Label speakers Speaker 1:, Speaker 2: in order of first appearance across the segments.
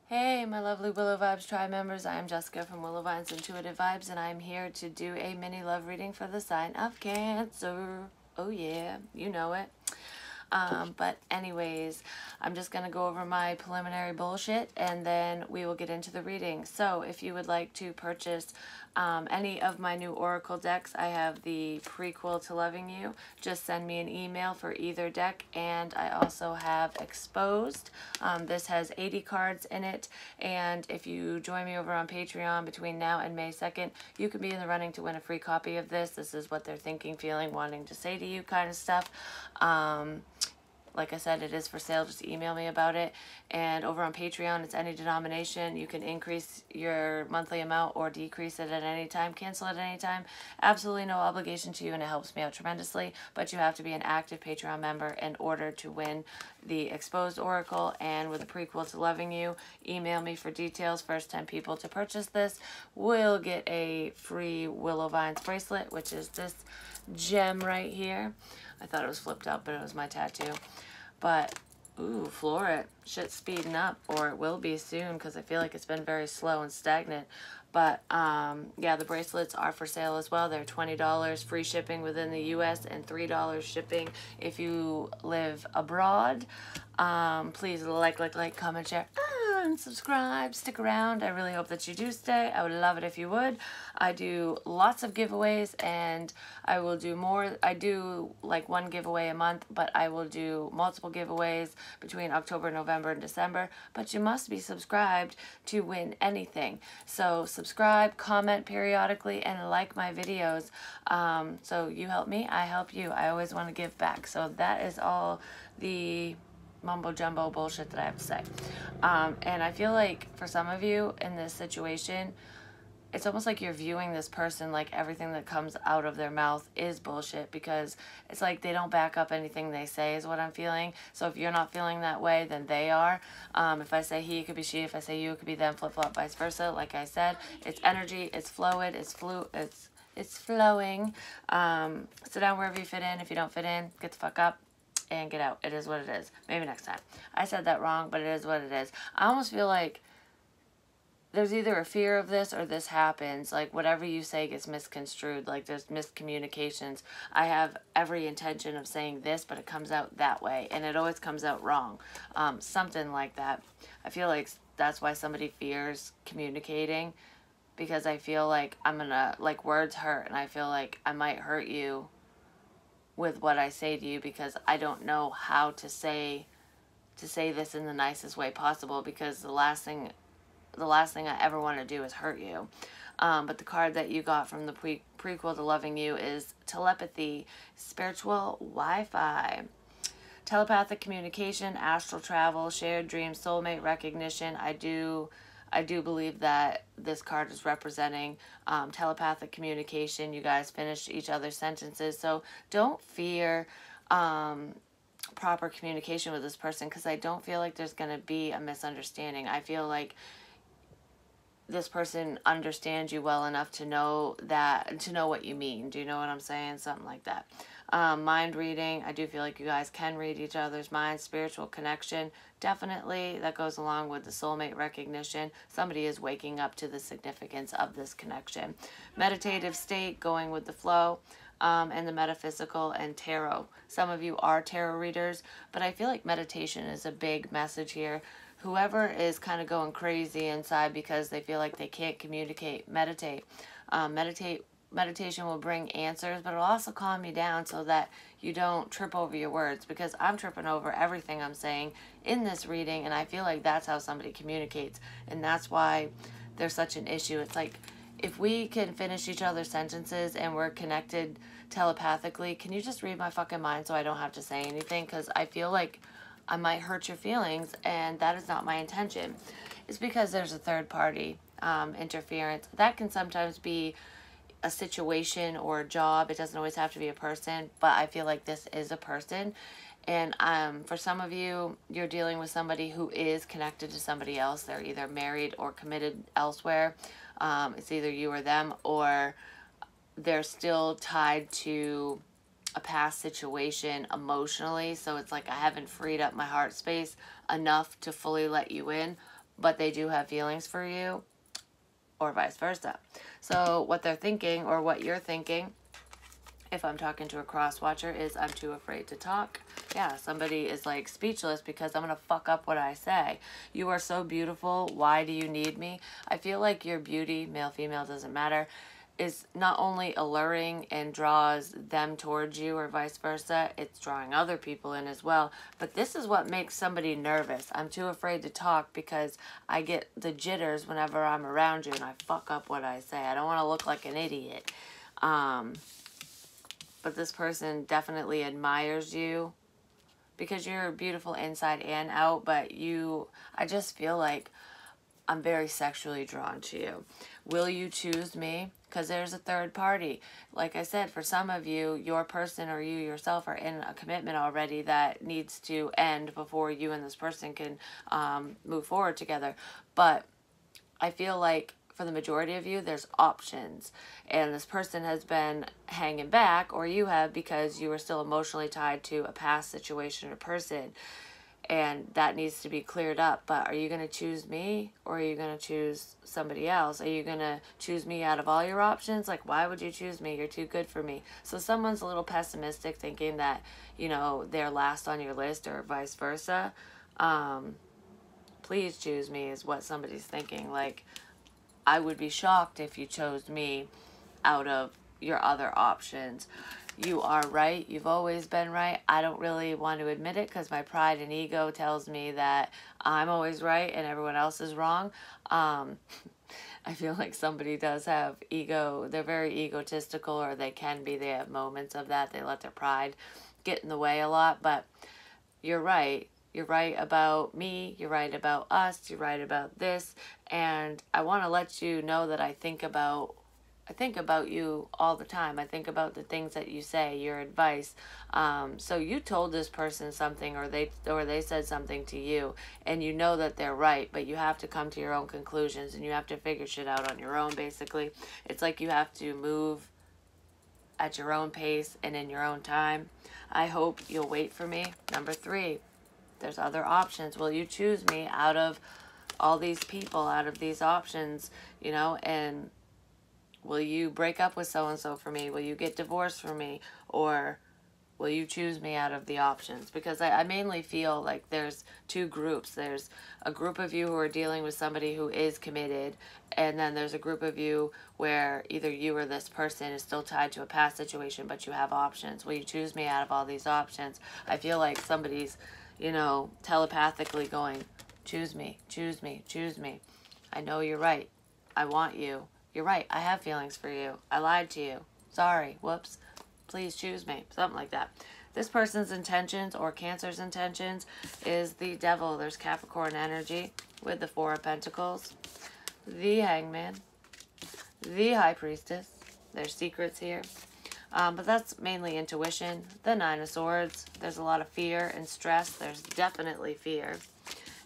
Speaker 1: Hey, my lovely Willow Vibes Tribe members. I am Jessica from Willow Vines Intuitive Vibes, and I'm here to do a mini love reading for the sign of Cancer. Oh yeah, you know it. But anyways, I'm just going to go over my preliminary bullshit and then we will get into the reading. So if you would like to purchase any of my new Oracle decks, I have the prequel to Loving You. Just send me an email for either deck, and I also have Exposed. This has 80 cards in it, and if you join me over on Patreon between now and May 2nd, you can be in the running to win a free copy of this. This is what they're thinking, feeling, wanting to say to you kind of stuff. Like I said, it is for sale. Just email me about it. And over on Patreon, it's any denomination. You can increase your monthly amount or decrease it at any time, cancel it at any time. Absolutely no obligation to you, and it helps me out tremendously. But you have to be an active Patreon member in order to win the Exposed Oracle. And with a prequel to Loving You, email me for details. First 10 people to purchase this will get a free Willow Vines bracelet, which is this gem right here. I thought it was flipped up, but it was my tattoo. But, ooh, Flora, shit's speeding up, or it will be soon, because I feel like it's been very slow and stagnant. But, yeah, the bracelets are for sale as well. They're $20 free shipping within the U.S. and $3 shipping if you live abroad. Please like, comment, share, and subscribe. Stick around. I really hope that you do stay. I would love it if you would. I do lots of giveaways, and I will do more. I do like one giveaway a month, but I will do multiple giveaways between October, November, and December. But you must be subscribed to win anything. So subscribe, comment periodically, and like my videos. So you help me, I help you. I always want to give back. So that is all the mumbo jumbo bullshit that I have to say. And I feel like for some of you in this situation, it's almost like you're viewing this person like everything that comes out of their mouth is bullshit, because it's like they don't back up anything they say is what I'm feeling. So if you're not feeling that way, then they are. If I say he, it could be she. If I say you, it could be them. Flip-flop, vice versa. Like I said, it's energy, it's fluid, it's flowing. Sit down wherever you fit in. If you don't fit in, get the fuck up and get out. It is what it is. Maybe next time. I said that wrong, but it is what it is. I almost feel like there's either a fear of this or this happens. Like, whatever you say gets misconstrued. Like, there's miscommunications. I have every intention of saying this, but it comes out that way. And it always comes out wrong. Something like that. I feel like that's why somebody fears communicating. Because I feel like I'm gonna, like, words hurt. And I feel like I might hurt you with what I say to you, because I don't know how to say this in the nicest way possible, because the last thing I ever want to do is hurt you. But the card that you got from the prequel to Loving You is Telepathy, Spiritual Wi-Fi. Telepathic communication, astral travel, shared dreams, soulmate recognition. I do believe that this card is representing telepathic communication. You guys finish each other's sentences. So don't fear proper communication with this person, because I don't feel like there's going to be a misunderstanding. I feel like this person understands you well enough to know what you mean. Do you know what I'm saying? Something like that. Mind reading. I do feel like you guys can read each other's minds. Spiritual connection. Definitely. That goes along with the soulmate recognition. Somebody is waking up to the significance of this connection. Meditative state, going with the flow. And the metaphysical and tarot. Some of you are tarot readers, but I feel like meditation is a big message here. Whoever is kind of going crazy inside because they feel like they can't communicate, meditate. Meditation will bring answers, but it'll also calm you down so that you don't trip over your words, because I'm tripping over everything I'm saying in this reading, and I feel like that's how somebody communicates, and that's why there's such an issue. It's like, if we can finish each other's sentences and we're connected telepathically, can you just read my fucking mind so I don't have to say anything? Because I feel like I might hurt your feelings, and that is not my intention. It's because there's a third party interference. That can sometimes be a situation or a job. It doesn't always have to be a person, but I feel like this is a person. And for some of you, you're dealing with somebody who is connected to somebody else. They're either married or committed elsewhere. It's either you or them, or they're still tied to a past situation emotionally. So it's like, I haven't freed up my heart space enough to fully let you in, but they do have feelings for you, or vice versa. So what they're thinking, or what you're thinking, if I'm talking to a cross watcher, is I'm too afraid to talk. Yeah, somebody is like speechless because I'm going to fuck up what I say. You are so beautiful. Why do you need me? I feel like your beauty, male, female, doesn't matter, is not only alluring and draws them towards you or vice versa, it's drawing other people in as well. But this is what makes somebody nervous. I'm too afraid to talk because I get the jitters whenever I'm around you and I fuck up what I say. I don't want to look like an idiot. But this person definitely admires you because you're beautiful inside and out, but I just feel like I'm very sexually drawn to you. Will you choose me? Because there's a third party. Like I said, for some of you, your person or you yourself are in a commitment already that needs to end before you and this person can move forward together. But I feel like for the majority of you, there's options. And this person has been hanging back, or you have, because you are still emotionally tied to a past situation or person. And that needs to be cleared up. But are you going to choose me, or are you going to choose somebody else? Are you going to choose me out of all your options? Like, why would you choose me? You're too good for me. So someone's a little pessimistic, thinking that, you know, they're last on your list, or vice versa. Please choose me is what somebody's thinking. Like, I would be shocked if you chose me out of your other options. You are right. You've always been right. I don't really want to admit it because my pride and ego tells me that I'm always right and everyone else is wrong. I feel like somebody does have ego. They're very egotistical, or they can be. They have moments of that. They let their pride get in the way a lot. But you're right. You're right about me. You're right about us. You're right about this. And I want to let you know that I think about you all the time. I think about the things that you say, your advice. So you told this person something, or they said something to you, and you know that they're right, but you have to come to your own conclusions, and you have to figure shit out on your own, basically. It's like you have to move at your own pace and in your own time. I hope you'll wait for me. Number 3. There's other options. Will you choose me out of all these people, out of these options, you know? And will you break up with so-and-so for me? Will you get divorced for me? Or will you choose me out of the options? Because I mainly feel like there's 2 groups. There's a group of you who are dealing with somebody who is committed, and then there's a group of you where either you or this person is still tied to a past situation, but you have options. Will you choose me out of all these options? I feel like somebody's, you know, telepathically going, choose me, choose me, choose me. I know you're right. I want you. You're right. I have feelings for you. I lied to you. Sorry. Whoops. Please choose me. Something like that. This person's intentions, or Cancer's intentions, is the Devil. There's Capricorn energy with the 4 of Pentacles, the Hangman, the High Priestess. There's secrets here. But that's mainly intuition. The 9 of Swords. There's a lot of fear and stress. There's definitely fear.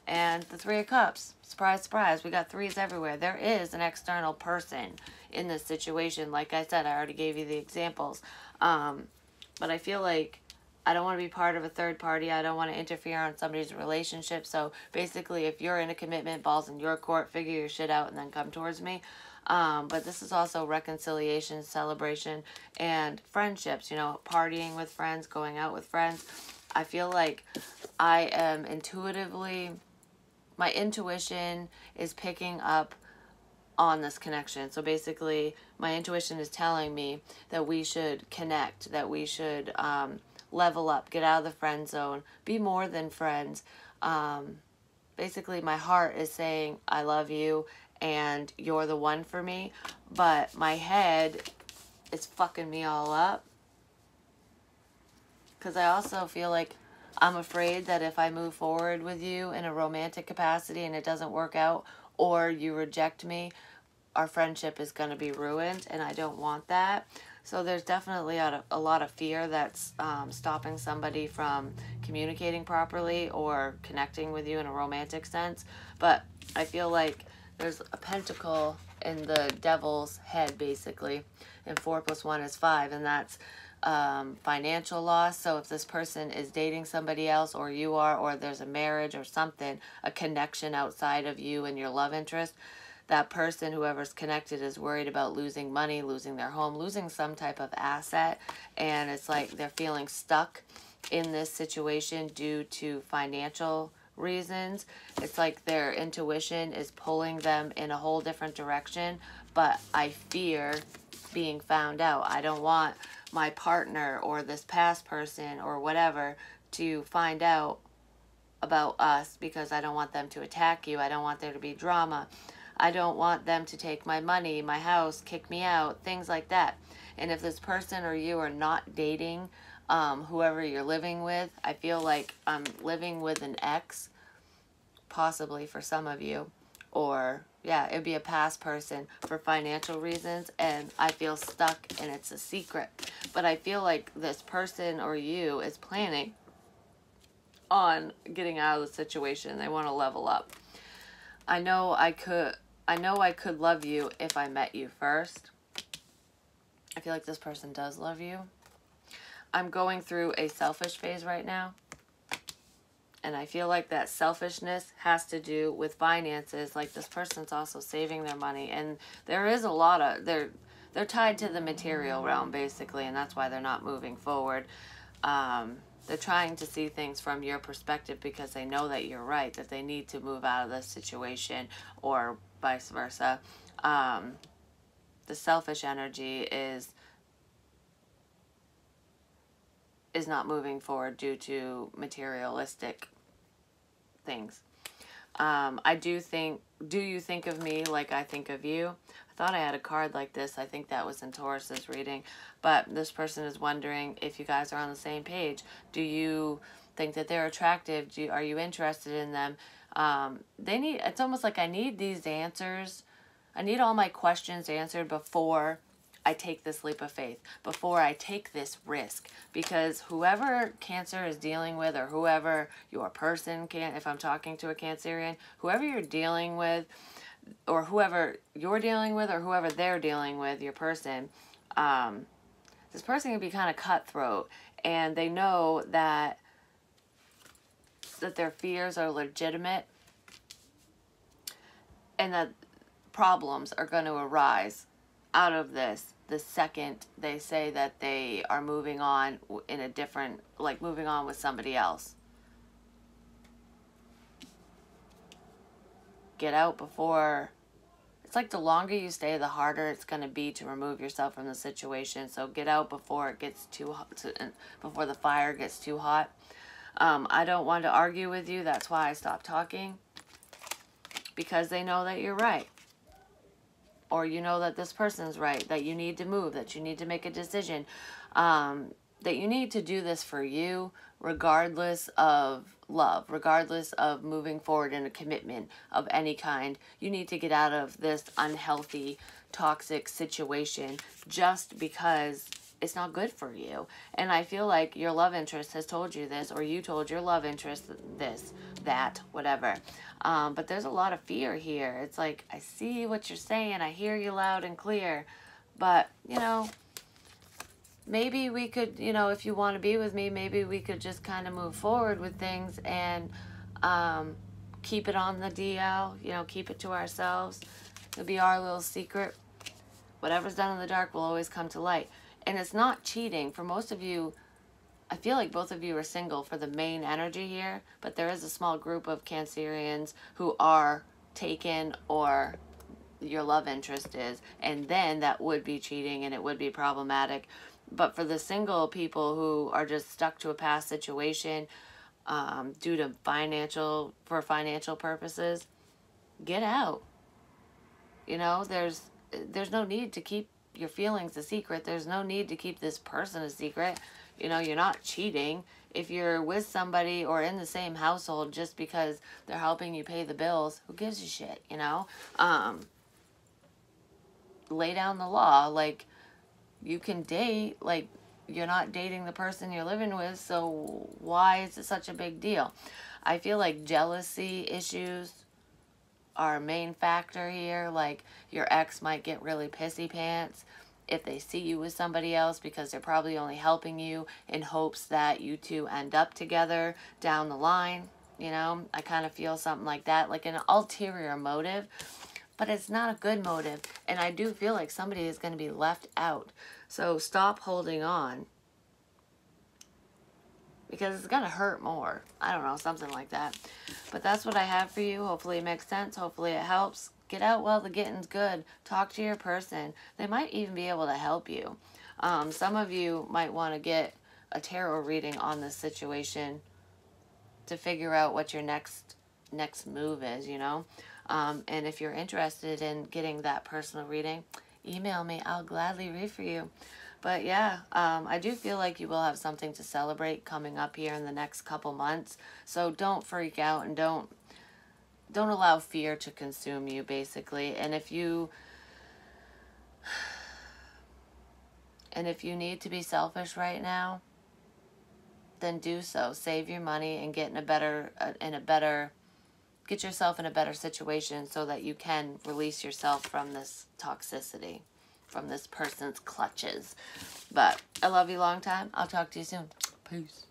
Speaker 1: And the 3 of Cups. Surprise, surprise. We got 3s everywhere. There is an external person in this situation. Like I said, I already gave you the examples. But I feel like I don't want to be part of a third party. I don't want to interfere on somebody's relationship. So basically, if you're in a commitment, ball's in your court, figure your shit out and then come towards me. But this is also reconciliation, celebration, and friendships. You know, partying with friends, going out with friends. I feel like I am intuitively, my intuition is picking up on this connection. So basically, my intuition is telling me that we should connect, that we should level up, get out of the friend zone, be more than friends. Basically, my heart is saying, I love you, and you're the one for me. But my head is fucking me all up. Because I also feel like I'm afraid that if I move forward with you in a romantic capacity and it doesn't work out, or you reject me, our friendship is going to be ruined, and I don't want that. So there's definitely a lot of fear that's stopping somebody from communicating properly or connecting with you in a romantic sense. But I feel like there's a pentacle in the Devil's head, basically, and 4 + 1 is 5, and that's financial loss. So if this person is dating somebody else, or you are, or there's a marriage or something, a connection outside of you and your love interest, that person, whoever's connected, is worried about losing money, losing their home, losing some type of asset. And it's like they're feeling stuck in this situation due to financial reasons. It's like their intuition is pulling them in a whole different direction, but I fear being found out. I don't want my partner or this past person or whatever to find out about us, because I don't want them to attack you. I don't want there to be drama. I don't want them to take my money, my house, kick me out, things like that. And if this person or you are not dating whoever you're living with, I feel like I'm living with an ex, possibly for some of you, or yeah, it'd be a past person for financial reasons, and I feel stuck and it's a secret. But I feel like this person or you is planning on getting out of the situation. They want to level up. I know I could love you if I met you first. I feel like this person does love you. I'm going through a selfish phase right now. And I feel like that selfishness has to do with finances. Like this person's also saving their money. And there is a lot of, they're tied to the material realm basically. And that's why they're not moving forward. They're trying to see things from your perspective because they know that you're right, that they need to move out of this situation, or vice versa. The selfish energy is not moving forward due to materialistic things. I do you think of me like I think of you? I thought I had a card like this. I think that was in Taurus's reading. But this person is wondering if you guys are on the same page. Do you think that they're attractive? Are you interested in them? It's almost like I need these answers. I need all my questions answered before I take this leap of faith, before I take this risk. Because whoever Cancer is dealing with, or whoever your person can, if I'm talking to a Cancerian, whoever you're dealing with, or whoever you're dealing with, or whoever they're dealing with, your person, this person can be kind of cutthroat, and they know that their fears are legitimate, and that problems are going to arise out of this the second they say that they are moving on in a different, like moving on with somebody else. Get out before, it's like the longer you stay, the harder it's going to be to remove yourself from the situation. So get out before it gets too hot, before the fire gets too hot. I don't want to argue with you. That's why I stopped talking. Because they know that you're right. Or you know that this person's right, that you need to move, that you need to make a decision, that you need to do this for you, regardless of love, regardless of moving forward in a commitment of any kind. You need to get out of this unhealthy, toxic situation just because it's not good for you. And I feel like your love interest has told you this, or you told your love interest this, that, whatever. But there's a lot of fear here. It's like, I see what you're saying. I hear you loud and clear. But, you know, maybe we could, you know, if you want to be with me, maybe we could just kind of move forward with things and keep it on the DL, you know, keep it to ourselves. It'll be our little secret. Whatever's done in the dark will always come to light. And it's not cheating. For most of you, I feel like both of you are single for the main energy here, but there is a small group of Cancerians who are taken, or your love interest is, and then that would be cheating and it would be problematic. But for the single people who are just stuck to a past situation due to financial purposes, get out. You know, there's no need to keep your feelings a secret. There's no need to keep this person a secret. You know, you're not cheating. If you're with somebody or in the same household just because they're helping you pay the bills, who gives a shit, you know? Lay down the law. Like, you can date, like, you're not dating the person you're living with, so why is it such a big deal? I feel like jealousy issues are a main factor here. Like, your ex might get really pissy pants if they see you with somebody else, because they're probably only helping you in hopes that you two end up together down the line. You know, I kind of feel something like that, like an ulterior motive, but it's not a good motive. And I do feel like somebody is going to be left out. So stop holding on, because it's going to hurt more. I don't know, something like that. But that's what I have for you. Hopefully it makes sense. Hopefully it helps. Get out while the getting's good. Talk to your person. They might even be able to help you. Some of you might want to get a tarot reading on this situation to figure out what your next move is, you know. And if you're interested in getting that personal reading, email me. I'll gladly read for you. But yeah, I do feel like you will have something to celebrate coming up here in the next couple months. So don't freak out, and don't allow fear to consume you, basically. And if you need to be selfish right now, then do so. Save your money and get get yourself in a better situation so that you can release yourself from this toxicity, from this person's clutches. But I love you long time. I'll talk to you soon. Peace.